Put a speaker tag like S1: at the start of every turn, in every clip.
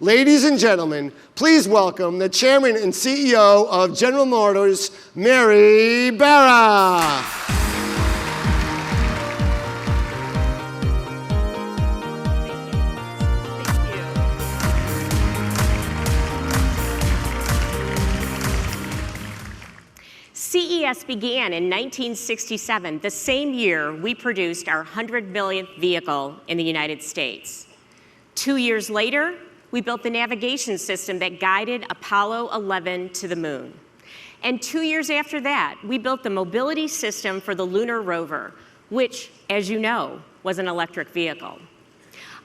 S1: Ladies and gentlemen, please welcome the Chairman and CEO of General Motors, Mary Barra.
S2: CES began in 1967, the same year we produced our 100 millionth vehicle in the United States. 2 years later, we built the navigation system that guided Apollo 11 to the moon. And 2 years after that, we built the mobility system for the lunar rover, which, as you know, was an electric vehicle.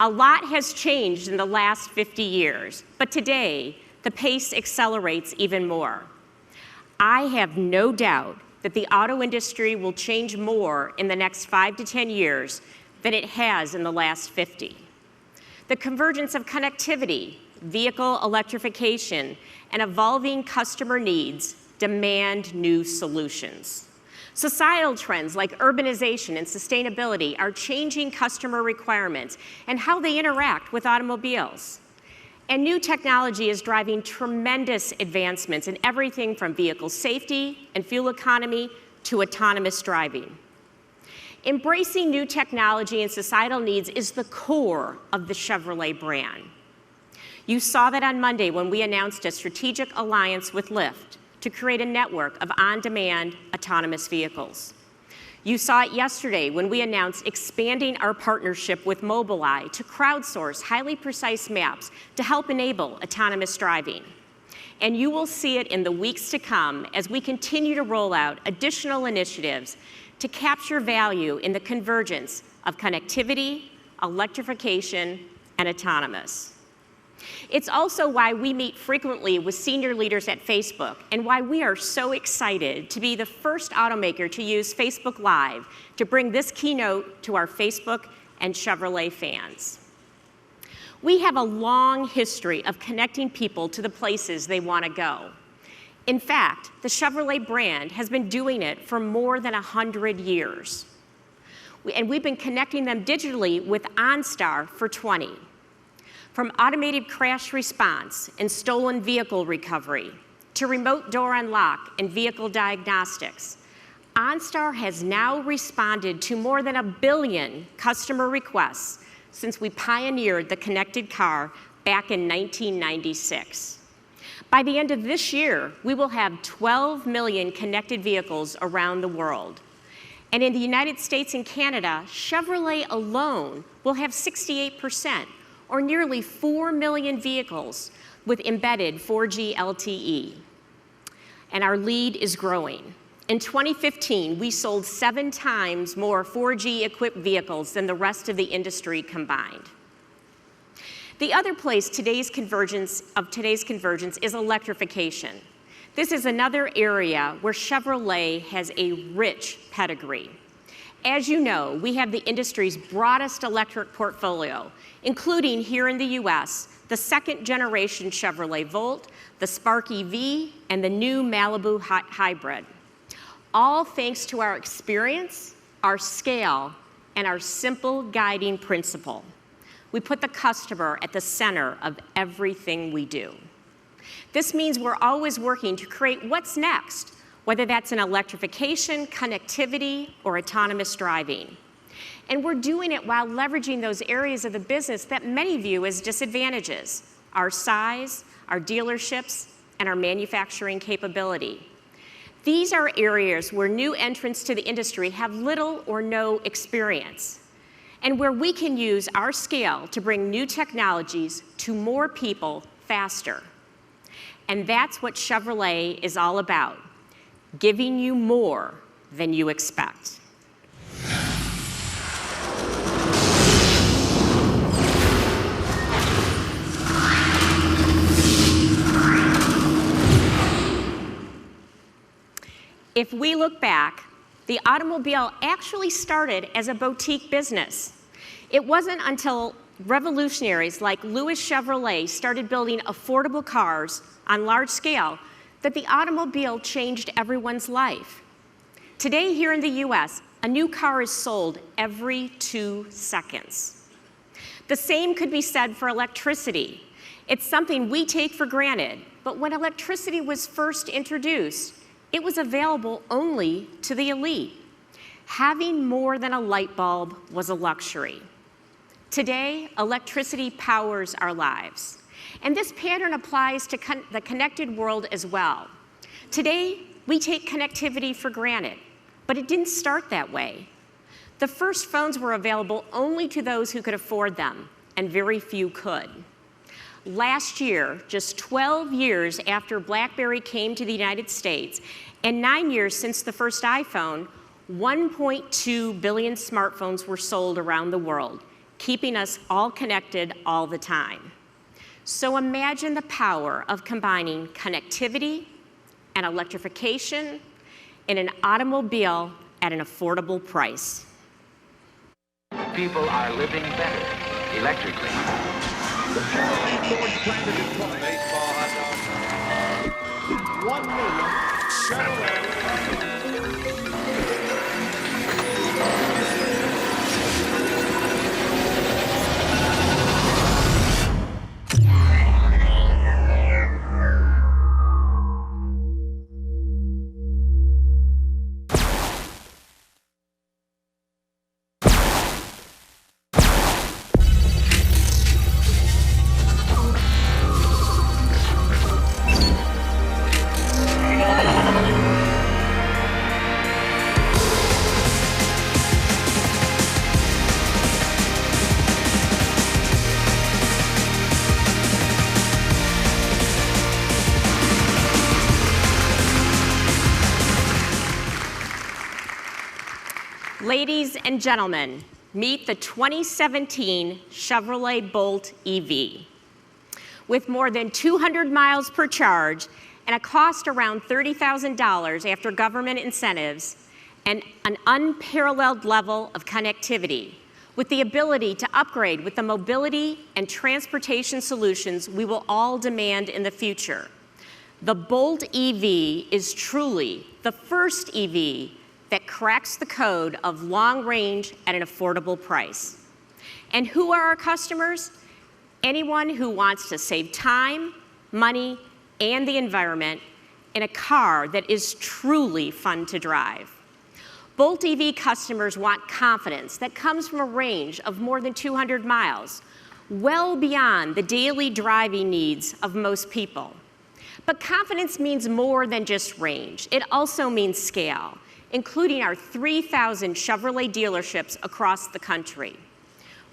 S2: A lot has changed in the last 50 years, but today, the pace accelerates even more. I have no doubt that the auto industry will change more in the next 5 to 10 years than it has in the last 50. The convergence of connectivity, vehicle electrification, and evolving customer needs demand new solutions. Societal trends like urbanization and sustainability are changing customer requirements and how they interact with automobiles. And new technology is driving tremendous advancements in everything from vehicle safety and fuel economy to autonomous driving. Embracing new technology and societal needs is the core of the Chevrolet brand. You saw that on Monday when we announced a strategic alliance with Lyft to create a network of on-demand autonomous vehicles. You saw it yesterday when we announced expanding our partnership with Mobileye to crowdsource highly precise maps to help enable autonomous driving. And you will see it in the weeks to come as we continue to roll out additional initiatives to capture value in the convergence of connectivity, electrification, and autonomous. It's also why we meet frequently with senior leaders at Facebook and why we are so excited to be the first automaker to use Facebook Live to bring this keynote to our Facebook and Chevrolet fans. We have a long history of connecting people to the places they want to go. In fact, the Chevrolet brand has been doing it for more than 100 years. And we've been connecting them digitally with OnStar for 20. From automated crash response and stolen vehicle recovery to remote door unlock and vehicle diagnostics, OnStar has now responded to more than 1 billion customer requests since we pioneered the connected car back in 1996. By the end of this year, we will have 12 million connected vehicles around the world. And in the United States and Canada, Chevrolet alone will have 68%, or nearly 4 million vehicles with embedded 4G LTE. And our lead is growing. In 2015, we sold 7 times more 4G-equipped vehicles than the rest of the industry combined. The other place today's convergence is electrification. This is another area where Chevrolet has a rich pedigree. As you know, we have the industry's broadest electric portfolio, including here in the US, the second-generation Chevrolet Volt, the Spark EV, and the new Malibu Hybrid. All thanks to our experience, our scale, and our simple guiding principle. We put the customer at the center of everything we do. This means we're always working to create what's next, whether that's in electrification, connectivity, or autonomous driving. And we're doing it while leveraging those areas of the business that many view as disadvantages: our size, our dealerships, and our manufacturing capability. These are areas where new entrants to the industry have little or no experience, and where we can use our scale to bring new technologies to more people faster. And that's what Chevrolet is all about: giving you more than you expect. If we look back, the automobile actually started as a boutique business. It wasn't until revolutionaries like Louis Chevrolet started building affordable cars on large scale that the automobile changed everyone's life. Today, here in the US, a new car is sold every 2 seconds. The same could be said for electricity. It's something we take for granted, but when electricity was first introduced, it was available only to the elite. Having more than a light bulb was a luxury. Today, electricity powers our lives. And this pattern applies to the connected world as well. Today, we take connectivity for granted, but it didn't start that way. The first phones were available only to those who could afford them, and very few could. Last year, just 12 years after BlackBerry came to the United States, and 9 years since the first iPhone, 1.2 billion smartphones were sold around the world, keeping us all connected all the time. So imagine the power of combining connectivity and electrification in an automobile at an affordable price.
S3: People are living better electrically.
S4: The Chevrolet Ford plan to deploy baseball hot dog. 1 million Chevrolet.
S2: Ladies and gentlemen, meet the 2017 Chevrolet Bolt EV. With more than 200 miles per charge and a cost around $30,000 after government incentives, and an unparalleled level of connectivity, with the ability to upgrade with the mobility and transportation solutions we will all demand in the future. The Bolt EV is truly the first EV that cracks the code of long range at an affordable price. And who are our customers? Anyone who wants to save time, money, and the environment in a car that is truly fun to drive. Bolt EV customers want confidence that comes from a range of more than 200 miles, well beyond the daily driving needs of most people. But confidence means more than just range. It also means scale, including our 3,000 Chevrolet dealerships across the country.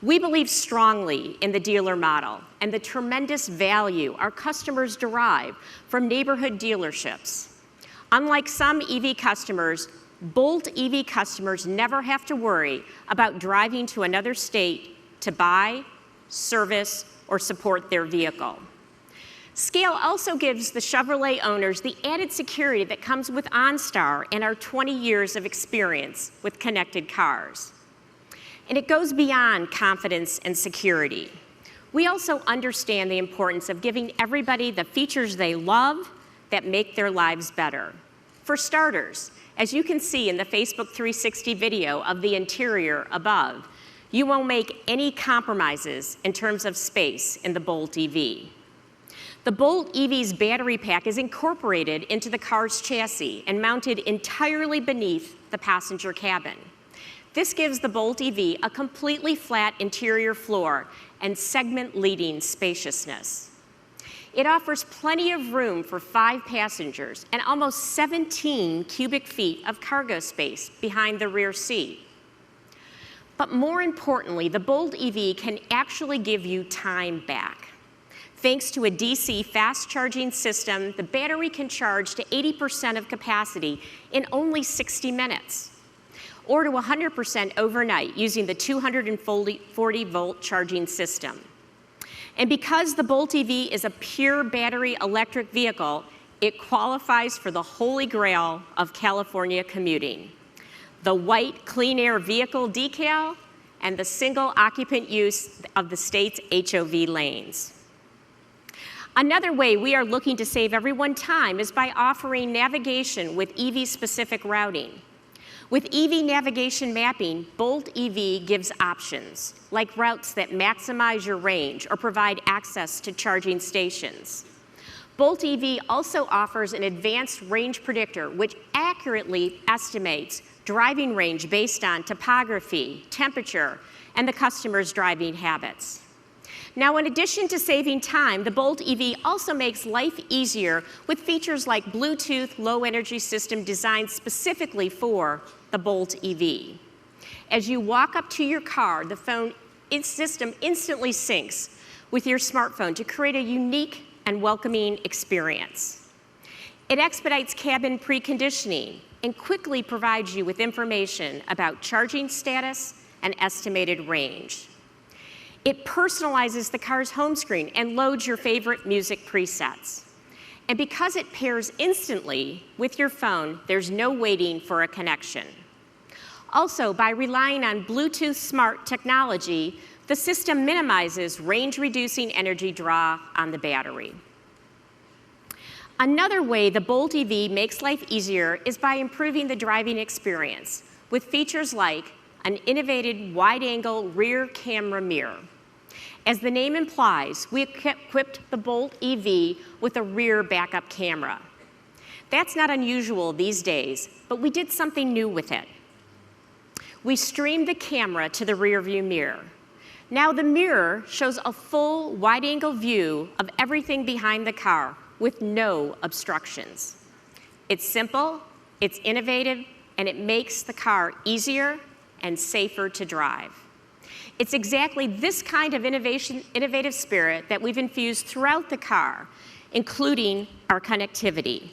S2: We believe strongly in the dealer model and the tremendous value our customers derive from neighborhood dealerships. Unlike some EV customers, Bolt EV customers never have to worry about driving to another state to buy, service, or support their vehicle. Scale also gives the Chevrolet owners the added security that comes with OnStar and our 20 years of experience with connected cars. And it goes beyond confidence and security. We also understand the importance of giving everybody the features they love that make their lives better. For starters, as you can see in the Facebook 360 video of the interior above, you won't make any compromises in terms of space in the Bolt EV. The Bolt EV's battery pack is incorporated into the car's chassis and mounted entirely beneath the passenger cabin. This gives the Bolt EV a completely flat interior floor and segment-leading spaciousness. It offers plenty of room for 5 passengers and almost 17 cubic feet of cargo space behind the rear seat. But more importantly, the Bolt EV can actually give you time back. Thanks to a DC fast charging system, the battery can charge to 80% of capacity in only 60 minutes, or to 100% overnight using the 240-volt charging system. And because the Bolt EV is a pure battery electric vehicle, it qualifies for the holy grail of California commuting: the white clean air vehicle decal and the single occupant use of the state's HOV lanes. Another way we are looking to save everyone time is by offering navigation with EV-specific routing. With EV navigation mapping, Bolt EV gives options, like routes that maximize your range or provide access to charging stations. Bolt EV also offers an advanced range predictor, which accurately estimates driving range based on topography, temperature, and the customer's driving habits. Now, in addition to saving time, the Bolt EV also makes life easier with features like Bluetooth Low Energy System designed specifically for the Bolt EV. As you walk up to your car, the phone system instantly syncs with your smartphone to create a unique and welcoming experience. It expedites cabin preconditioning and quickly provides you with information about charging status and estimated range. It personalizes the car's home screen and loads your favorite music presets. And because it pairs instantly with your phone, there's no waiting for a connection. Also, by relying on Bluetooth Smart technology, the system minimizes range-reducing energy draw on the battery. Another way the Bolt EV makes life easier is by improving the driving experience with features like an innovative wide-angle rear camera mirror. As the name implies, we equipped the Bolt EV with a rear backup camera. That's not unusual these days, but we did something new with it. We streamed the camera to the rearview mirror. Now the mirror shows a full wide-angle view of everything behind the car with no obstructions. It's simple, it's innovative, and it makes the car easier and safer to drive. It's exactly this kind of innovative spirit that we've infused throughout the car, including our connectivity.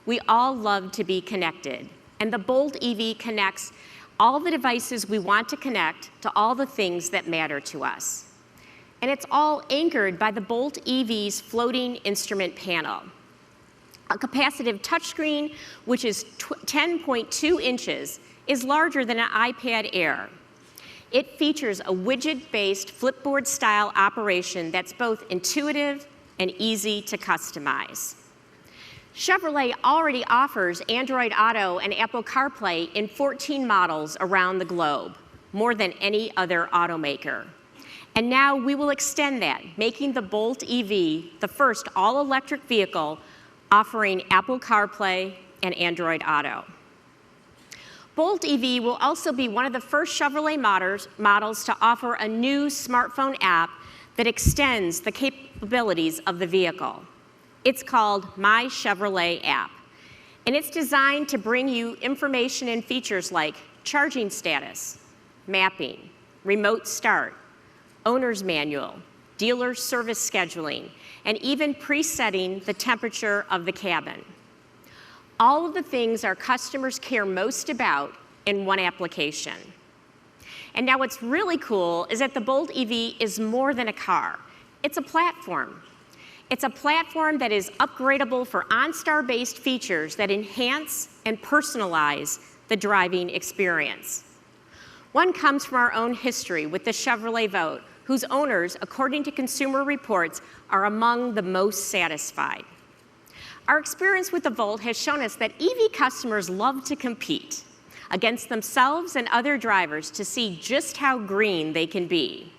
S2: We all love to be connected, and the Bolt EV connects all the devices we want to connect to all the things that matter to us. And it's all anchored by the Bolt EV's floating instrument panel. A capacitive touchscreen, which is 10.2 inches, is larger than an iPad Air. It features a widget-based flipboard-style operation that's both intuitive and easy to customize. Chevrolet already offers Android Auto and Apple CarPlay in 14 models around the globe, more than any other automaker. And now we will extend that, making the Bolt EV the first all-electric vehicle offering Apple CarPlay and Android Auto. Bolt EV will also be one of the first Chevrolet models to offer a new smartphone app that extends the capabilities of the vehicle. It's called My Chevrolet app, and it's designed to bring you information and features like charging status, mapping, remote start, owner's manual, dealer service scheduling, and even presetting the temperature of the cabin. All of the things our customers care most about in one application. And now what's really cool is that the Bolt EV is more than a car. It's a platform. It's a platform that is upgradable for OnStar-based features that enhance and personalize the driving experience. One comes from our own history with the Chevrolet Vote, whose owners, according to Consumer Reports, are among the most satisfied. Our experience with the Volt has shown us that EV customers love to compete against themselves and other drivers to see just how green they can be.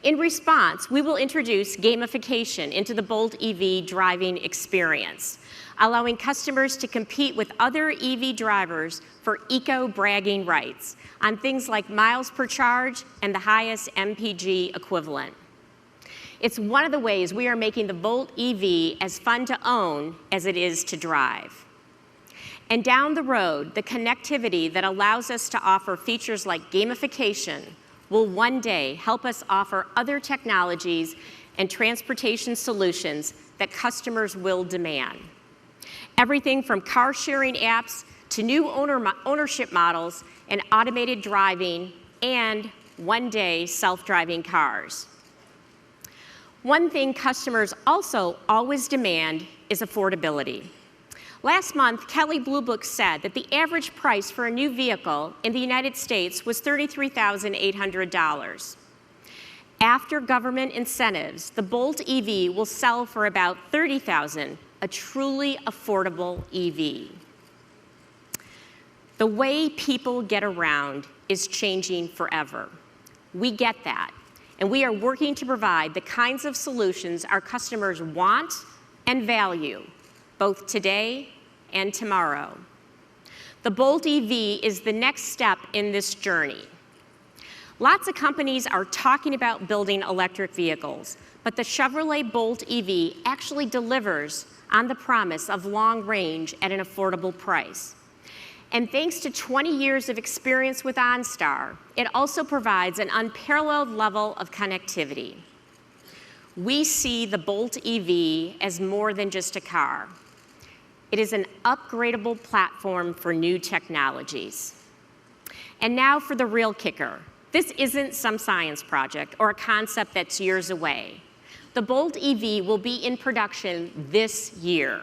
S2: In response, we will introduce gamification into the Bolt EV driving experience, allowing customers to compete with other EV drivers for eco-bragging rights on things like miles per charge and the highest MPG equivalent. It's one of the ways we are making the Bolt EV as fun to own as it is to drive. And down the road, the connectivity that allows us to offer features like gamification will one day help us offer other technologies and transportation solutions that customers will demand. Everything from car sharing apps to new ownership models and automated driving and one day self-driving cars. One thing customers also always demand is affordability. Last month, Kelley Blue Book said that the average price for a new vehicle in the United States was $33,800. After government incentives, the Bolt EV will sell for about $30,000, a truly affordable EV. The way people get around is changing forever. We get that, and we are working to provide the kinds of solutions our customers want and value, both today and tomorrow. The Bolt EV is the next step in this journey. Lots of companies are talking about building electric vehicles, but the Chevrolet Bolt EV actually delivers on the promise of long range at an affordable price. And thanks to 20 years of experience with OnStar, it also provides an unparalleled level of connectivity. We see the Bolt EV as more than just a car. It is an upgradable platform for new technologies. And now for the real kicker. This isn't some science project or a concept that's years away. The Bolt EV will be in production this year.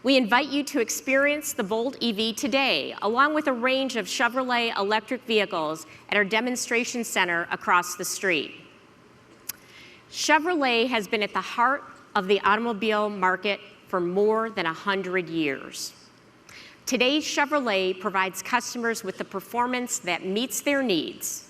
S2: We invite you to experience the Bolt EV today, along with a range of Chevrolet electric vehicles at our demonstration center across the street. Chevrolet has been at the heart of the automobile market for more than 100 years. Today's Chevrolet provides customers with the performance that meets their needs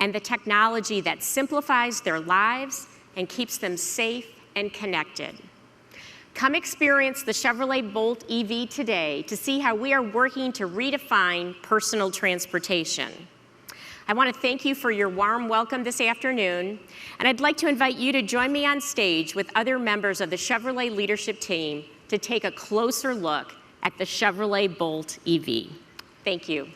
S2: and the technology that simplifies their lives and keeps them safe and connected. Come experience the Chevrolet Bolt EV today to see how we are working to redefine personal transportation. I want to thank you for your warm welcome this afternoon, and I'd like to invite you to join me on stage with other members of the Chevrolet leadership team to take a closer look at the Chevrolet Bolt EV. Thank you.